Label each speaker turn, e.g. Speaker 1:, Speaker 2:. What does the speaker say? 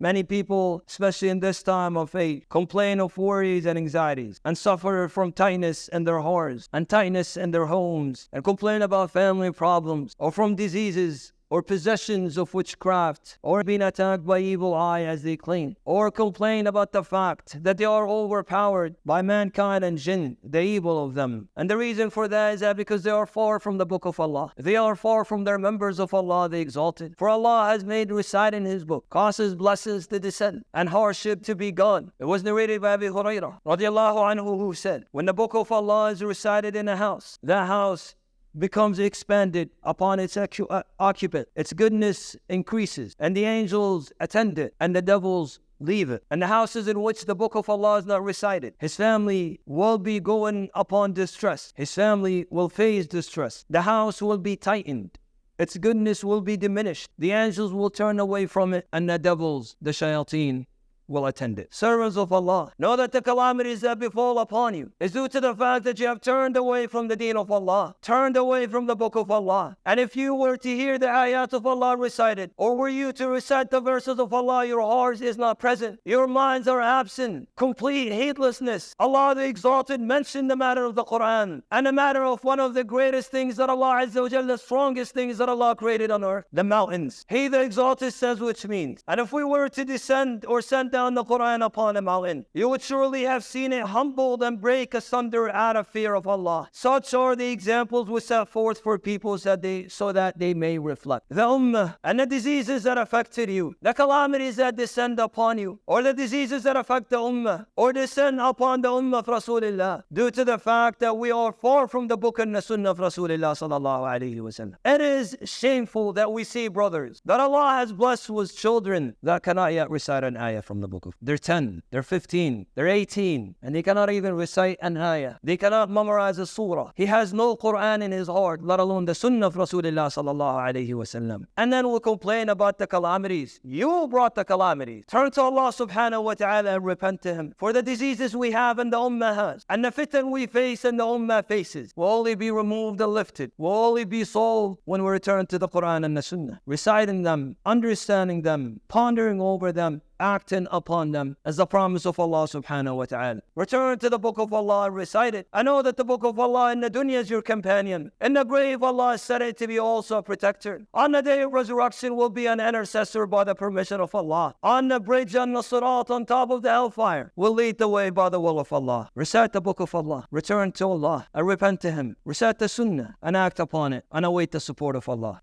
Speaker 1: Many people, especially in this time of faith, complain of worries and anxieties and suffer from tightness in their hearts and tightness in their homes and complain about family problems or from diseases or possessions of witchcraft, or being attacked by evil eye as they claim, or complain about the fact that they are overpowered by mankind and jinn, the evil of them. And the reason for that is that because they are far from the book of Allah. They are far from their members of Allah, the exalted. For Allah has made reciting His book causes blessings to descend and hardship to be gone. It was narrated by Abu Hurairah radiallahu anhu, who said, when the book of Allah is recited in a house, that house becomes expanded upon its occupant. Its goodness increases, and the angels attend it, and the devils leave it. And the houses in which the book of Allah is not recited, his family will be going upon distress. His family will face distress. The house will be tightened. Its goodness will be diminished. The angels will turn away from it, and the devils, the shayateen, will attend it. Servants of Allah, know that the calamities that befall upon you is due to the fact that you have turned away from the deen of Allah, turned away from the book of Allah. And if you were to hear the ayat of Allah recited, or were you to recite the verses of Allah, your heart is not present, your minds are absent, complete heedlessness. Allah the Exalted mentioned the matter of the Qur'an, and the matter of one of the greatest things that Allah Azza wa Jalla, the strongest things that Allah created on earth, the mountains. He the Exalted says, which means, and if we were to descend or send down the Qur'an upon a mountain, you would surely have seen it humbled and break asunder out of fear of Allah. Such are the examples we set forth for people so that they may reflect. The ummah and the diseases that affected you, the calamities that descend upon you, or the diseases that affect the ummah, or descend upon the ummah of Rasulullah, due to the fact that we are far from the book and the sunnah of Rasulullah sallallahu alaihi wasallam. It is shameful that we see brothers that Allah has blessed with children that cannot yet recite an ayah from the book of. They're 10, they're 15, they're 18, and they cannot even recite an ayah. They cannot memorize a surah. He has no Qur'an in his heart, let alone the sunnah of Rasulullah sallallahu alaihi wasallam. And then we'll complain about the calamities. You brought the calamities. Turn to Allah subhanahu wa ta'ala and repent to Him. For the diseases we have and the ummah has, and the fitan we face and the ummah faces, will only be removed and lifted, will only be solved when we return to the Qur'an and the sunnah, reciting them, understanding them, pondering over them, acting upon them as the promise of Allah subhanahu wa ta'ala. Return to the book of Allah and recite it. I know that the book of Allah in the dunya is your companion. In the grave, Allah has said it to be also a protector. On the day of resurrection will be an intercessor by the permission of Allah. On the bridge on the Surat on top of the hellfire will lead the way by the will of Allah. Recite the book of Allah. Return to Allah and repent to Him. Recite the sunnah and act upon it and await the support of Allah.